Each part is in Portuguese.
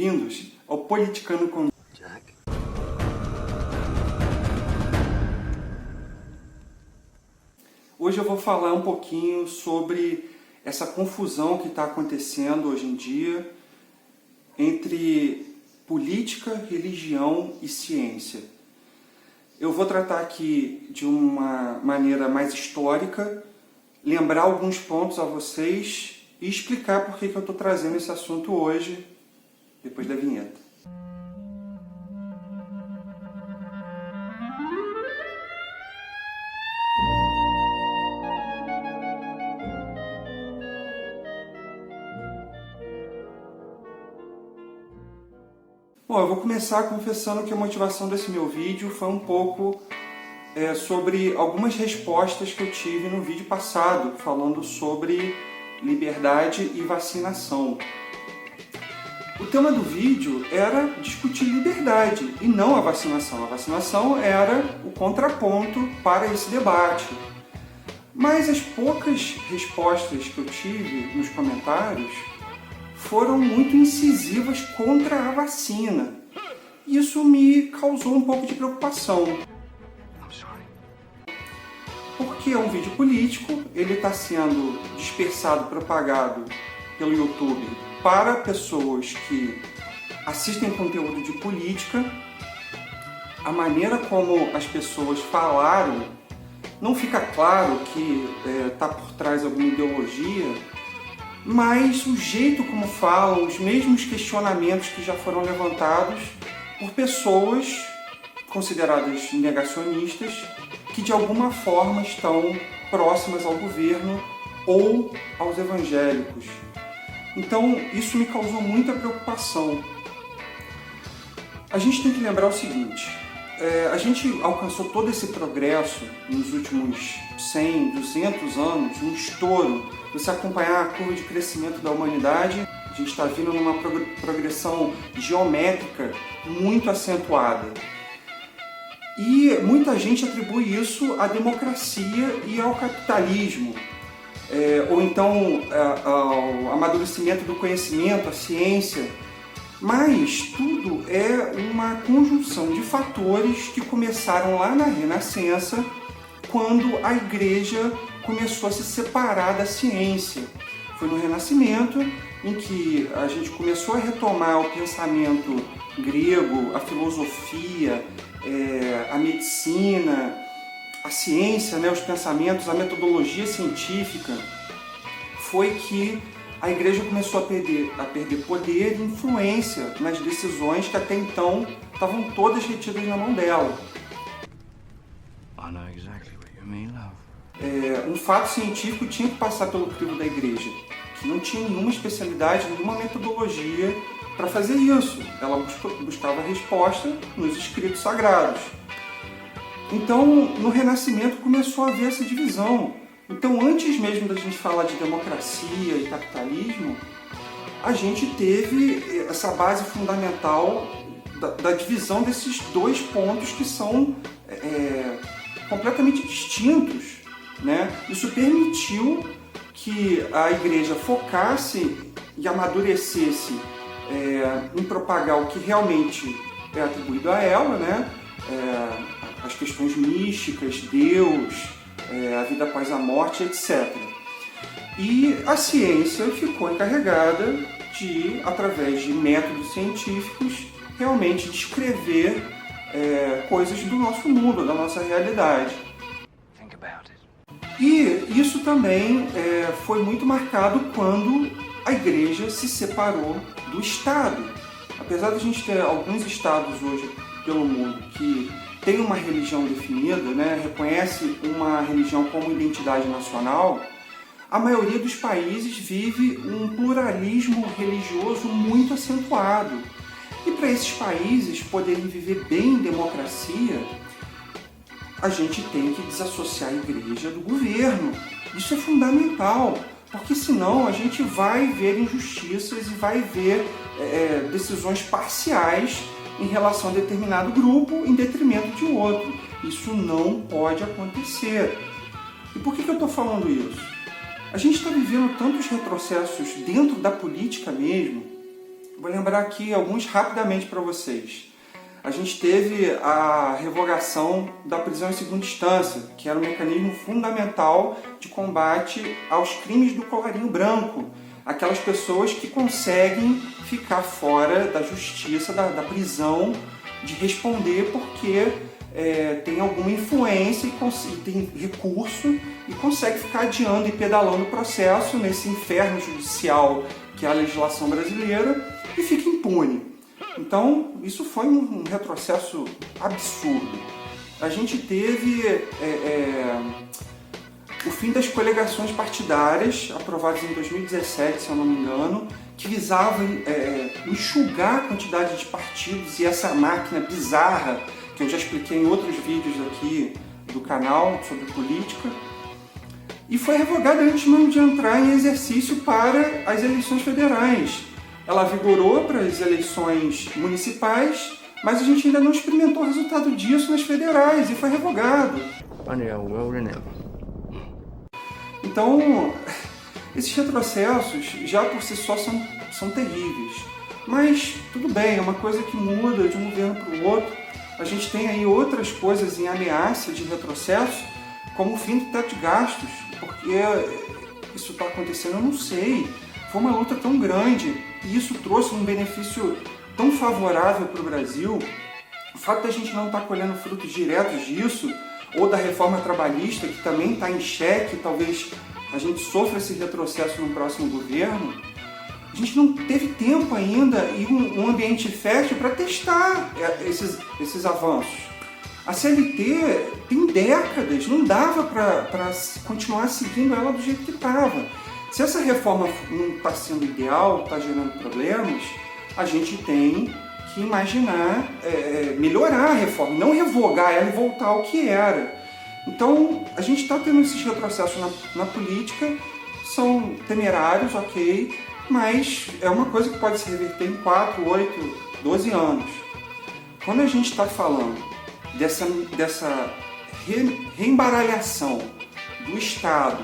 bem-vindos ao Politicando com Jack. Hoje eu vou falar um pouquinho sobre essa confusão que está acontecendo hoje em dia entre política, religião e ciência. Eu vou tratar aqui de uma maneira mais histórica, lembrar alguns pontos a vocês e explicar por que eu estou trazendo esse assunto hoje, depois da vinheta. Bom, eu vou começar confessando que a motivação desse meu vídeo foi um pouco sobre algumas respostas que eu tive no vídeo passado, falando sobre liberdade e vacinação. O tema do vídeo era discutir liberdade e não a vacinação. A vacinação era o contraponto para esse debate. Mas as poucas respostas que eu tive nos comentários foram muito incisivas contra a vacina. Isso me causou um pouco de preocupação. Porque é um vídeo político, ele está sendo dispersado, propagado pelo YouTube para pessoas que assistem conteúdo de política. A maneira como as pessoas falaram, não fica claro que está por trás alguma ideologia, mas o jeito como falam, os mesmos questionamentos que já foram levantados por pessoas consideradas negacionistas, que de alguma forma estão próximas ao governo ou aos evangélicos. Então isso me causou muita preocupação. A gente tem que lembrar o seguinte, a gente alcançou todo esse progresso nos últimos 100, 200 anos, um estouro. Você acompanhar a curva de crescimento da humanidade, a gente está vindo numa progressão geométrica muito acentuada. E muita gente atribui isso à democracia e ao capitalismo, ou então ao amadurecimento do conhecimento, à ciência. Mas tudo é uma conjunção de fatores que começaram lá na Renascença, quando a Igreja começou a se separar da ciência. Foi no Renascimento em que a gente começou a retomar o pensamento grego, a filosofia, a medicina, a ciência, os pensamentos, a metodologia científica. Foi que a Igreja começou a perder poder e influência nas decisões que até então estavam todas retidas na mão dela. I know exactly what you mean, love. Um fato científico tinha que passar pelo crivo da Igreja, que não tinha nenhuma especialidade, nenhuma metodologia para fazer isso. Ela buscava resposta nos escritos sagrados. Então, no Renascimento começou a haver essa divisão. Então, antes mesmo da gente falar de democracia e capitalismo, a gente teve essa base fundamental da divisão desses dois pontos que são completamente distintos, né? Isso permitiu que a Igreja focasse e amadurecesse em propagar o que realmente é atribuído a ela, né? As questões místicas, Deus, a vida após a morte, etc. E a ciência ficou encarregada de, através de métodos científicos, realmente descrever coisas do nosso mundo, da nossa realidade. E isso também foi muito marcado quando a Igreja se separou do Estado. Apesar de a gente ter alguns estados hoje pelo mundo que têm uma religião definida, né, reconhece uma religião como identidade nacional, a maioria dos países vive um pluralismo religioso muito acentuado. E para esses países poderem viver bem em democracia, a gente tem que desassociar a Igreja do governo. Isso é fundamental, porque senão a gente vai ver injustiças e vai ver decisões parciais em relação a determinado grupo em detrimento de outro. Isso não pode acontecer. E por que eu estou falando isso? A gente está vivendo tantos retrocessos dentro da política mesmo, Vou lembrar aqui alguns rapidamente para vocês. A gente teve a revogação da prisão em segunda instância, que era um mecanismo fundamental de combate aos crimes do colarinho branco. Aquelas pessoas que conseguem ficar fora da justiça, da prisão, de responder porque tem alguma influência e tem recurso e consegue ficar adiando e pedalando o processo nesse inferno judicial que é a legislação brasileira e fica impune. Então, isso foi um retrocesso absurdo. A gente teve o fim das coligações partidárias, aprovadas em 2017, se eu não me engano, que visavam enxugar a quantidade de partidos e essa máquina bizarra, que eu já expliquei em outros vídeos aqui do canal sobre política, e foi revogada antes mesmo de entrar em exercício para as eleições federais. Ela vigorou para as eleições municipais, mas a gente ainda não experimentou o resultado disso nas federais e foi revogado. Então, esses retrocessos já por si só são terríveis. Mas tudo bem, é uma coisa que muda de um governo para o outro. A gente tem aí outras coisas em ameaça de retrocesso, como o fim do teto de gastos. Porque isso está acontecendo, eu não sei. Foi uma luta tão grande e isso trouxe um benefício tão favorável para o Brasil. O fato da gente não estar colhendo frutos diretos disso, ou da reforma trabalhista, que também está em xeque, talvez a gente sofra esse retrocesso no próximo governo, a gente não teve tempo ainda e um ambiente fértil para testar esses avanços. A CLT tem décadas, não dava para continuar seguindo ela do jeito que estava. Se essa reforma não está sendo ideal, está gerando problemas, a gente tem que imaginar melhorar a reforma, não revogar ela e voltar ao que era. Então, a gente está tendo esses retrocessos na política, são temerários, ok, mas é uma coisa que pode se reverter em 4, 8, 12 anos. Quando a gente está falando dessa reembaralhação do Estado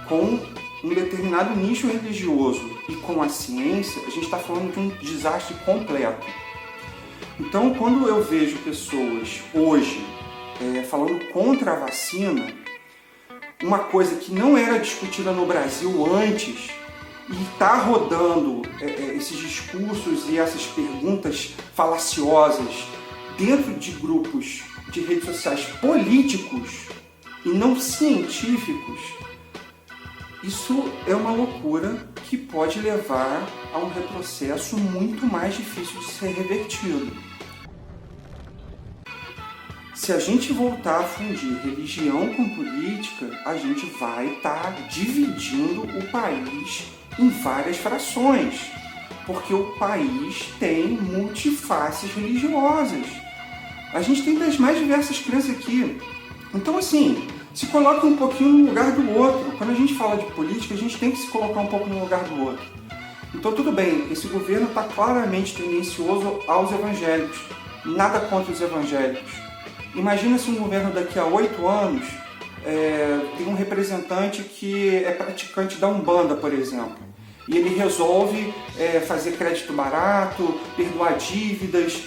com um determinado nicho religioso e com a ciência, a gente está falando de um desastre completo. Então, quando eu vejo pessoas hoje falando contra a vacina, uma coisa que não era discutida no Brasil antes, e está rodando esses discursos e essas perguntas falaciosas dentro de grupos de redes sociais políticos e não científicos, isso é uma loucura que pode levar a um retrocesso muito mais difícil de ser revertido. Se a gente voltar a fundir religião com política, a gente vai estar dividindo o país em várias frações, porque o país tem multifaces religiosas. A gente tem das mais diversas crenças aqui. Então, assim, se coloca um pouquinho no lugar do outro. Quando a gente fala de política, a gente tem que se colocar um pouco no lugar do outro. Então, tudo bem, esse governo está claramente tendencioso aos evangélicos. Nada contra os evangélicos. Imagina se um governo daqui a 8 anos tem um representante que é praticante da Umbanda, por exemplo, e ele resolve fazer crédito barato, perdoar dívidas,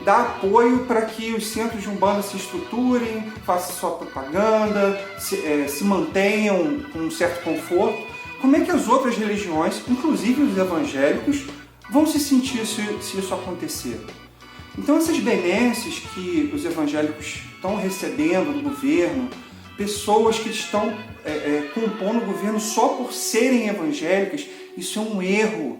dar apoio para que os centros de Umbanda se estruturem, façam sua propaganda, se mantenham com um certo conforto. Como é que as outras religiões, inclusive os evangélicos, vão se sentir se isso acontecer? Então essas benesses que os evangélicos estão recebendo do governo, pessoas que estão compondo o governo só por serem evangélicas, isso é um erro.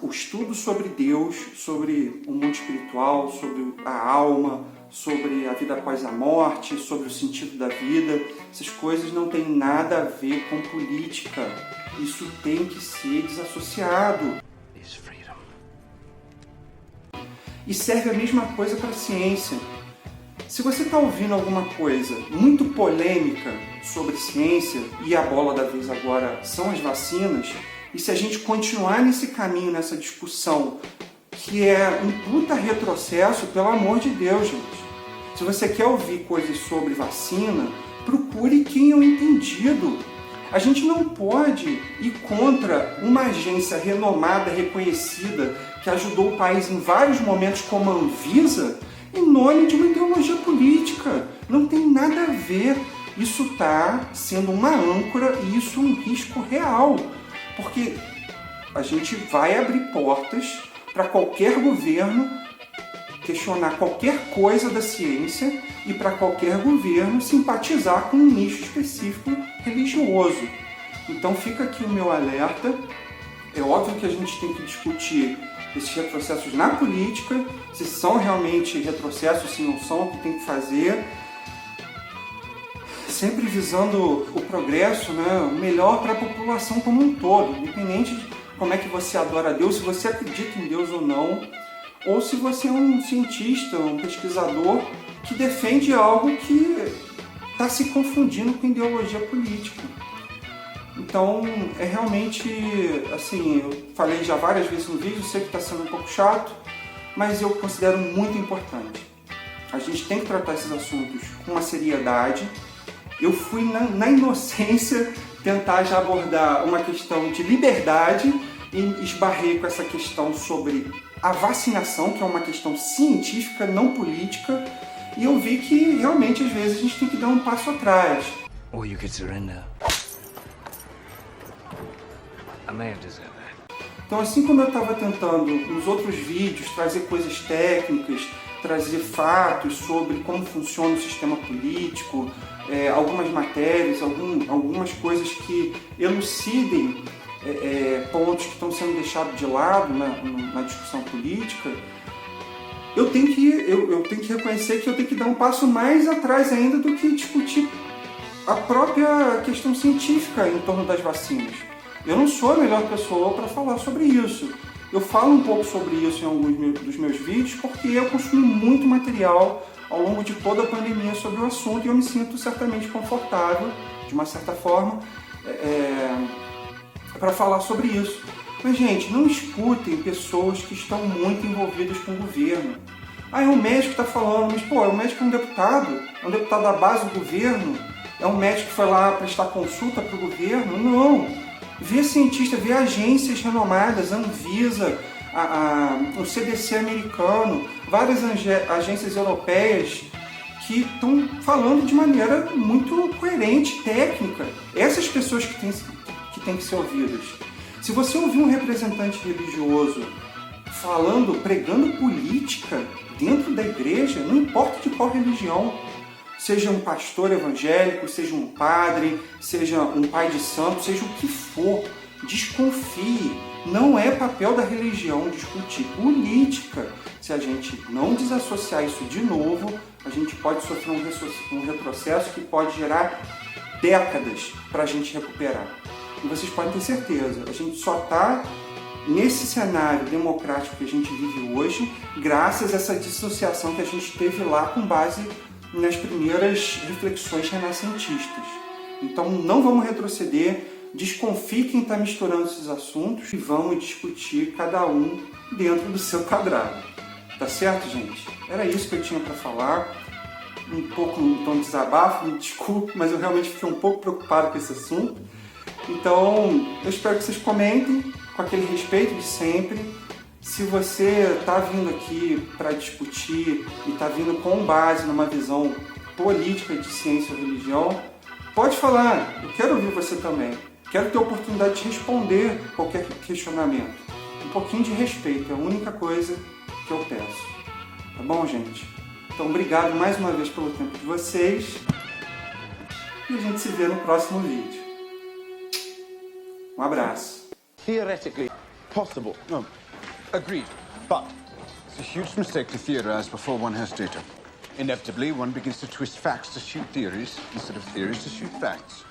O estudo sobre Deus, sobre o mundo espiritual, sobre a alma, sobre a vida após a morte, sobre o sentido da vida, essas coisas não têm nada a ver com política. Isso tem que ser desassociado. E serve a mesma coisa para a ciência. Se você está ouvindo alguma coisa muito polêmica sobre ciência, e a bola da vez agora são as vacinas, e se a gente continuar nesse caminho, nessa discussão, que é um puta retrocesso, pelo amor de Deus, gente. Se você quer ouvir coisas sobre vacina, procure quem é um entendido. A gente não pode ir contra uma agência renomada, reconhecida, que ajudou o país em vários momentos, como a Anvisa, em nome de uma ideologia política. Não tem nada a ver. Isso está sendo uma âncora e isso é um risco real, porque a gente vai abrir portas para qualquer governo questionar qualquer coisa da ciência e para qualquer governo simpatizar com um nicho específico religioso. Então fica aqui o meu alerta. É óbvio que a gente tem que discutir esses retrocessos na política, se são realmente retrocessos, se não são, o que tem que fazer, sempre visando o progresso, né, o melhor para a população como um todo, independente de como é que você adora a Deus, se você acredita em Deus ou não, ou se você é um cientista, um pesquisador que defende algo que está se confundindo com ideologia política. Então, é realmente, assim, eu falei já várias vezes no vídeo, sei que está sendo um pouco chato, mas eu considero muito importante. A gente tem que tratar esses assuntos com uma seriedade. Eu fui na inocência tentar já abordar uma questão de liberdade e esbarrei com essa questão sobre a vacinação, que é uma questão científica, não política, e eu vi que realmente às vezes a gente tem que dar um passo atrás. Or you could surrender. I may have deserved that. Então, assim como eu estava tentando nos outros vídeos trazer coisas técnicas, trazer fatos sobre como funciona o sistema político, algumas matérias, algumas coisas que elucidem pontos que estão sendo deixados de lado na discussão política, eu tenho que reconhecer que eu tenho que dar um passo mais atrás ainda do que discutir a própria questão científica em torno das vacinas. Eu não sou a melhor pessoa para falar sobre isso. Eu falo um pouco sobre isso em alguns dos meus vídeos porque eu consumi muito material ao longo de toda a pandemia sobre o assunto e eu me sinto certamente confortável, de uma certa forma, para falar sobre isso. Mas, gente, não escutem pessoas que estão muito envolvidas com o governo. Ah, é um médico que está falando, mas, pô, o médico é um deputado da base do governo, é um médico que foi lá prestar consulta para o governo? Não. Vê cientista, vê agências renomadas, Anvisa, o CDC americano, várias agências europeias que estão falando de maneira muito coerente, técnica. Essas pessoas que têm que ser ouvidas. Se você ouvir um representante religioso pregando política dentro da igreja, não importa de qual religião, seja um pastor evangélico, seja um padre, seja um pai de santo, seja o que for, desconfie. Não é papel da religião discutir política. Se a gente não desassociar isso de novo, a gente pode sofrer um retrocesso que pode gerar décadas para a gente recuperar. E vocês podem ter certeza, a gente só está nesse cenário democrático que a gente vive hoje graças a essa dissociação que a gente teve lá com base nas primeiras reflexões renascentistas. Então não vamos retroceder, desconfie quem está misturando esses assuntos e vamos discutir cada um dentro do seu quadrado. Tá certo, gente? Era isso que eu tinha para falar. Um pouco no tom de desabafo, me desculpe, mas eu realmente fiquei um pouco preocupado com esse assunto. Então, eu espero que vocês comentem com aquele respeito de sempre. Se você está vindo aqui para discutir e está vindo com base numa visão política de ciência ou religião, pode falar, eu quero ouvir você também. Quero ter a oportunidade de responder qualquer questionamento. Um pouquinho de respeito, é a única coisa que eu peço. Tá bom, gente? Então, obrigado mais uma vez pelo tempo de vocês e a gente se vê no próximo vídeo. Um abraço. Theoretically possible. No. Agreed. But it's a huge mistake to theorize before one has data. Inevitably, one begins to twist facts to suit theories instead of theories to suit facts.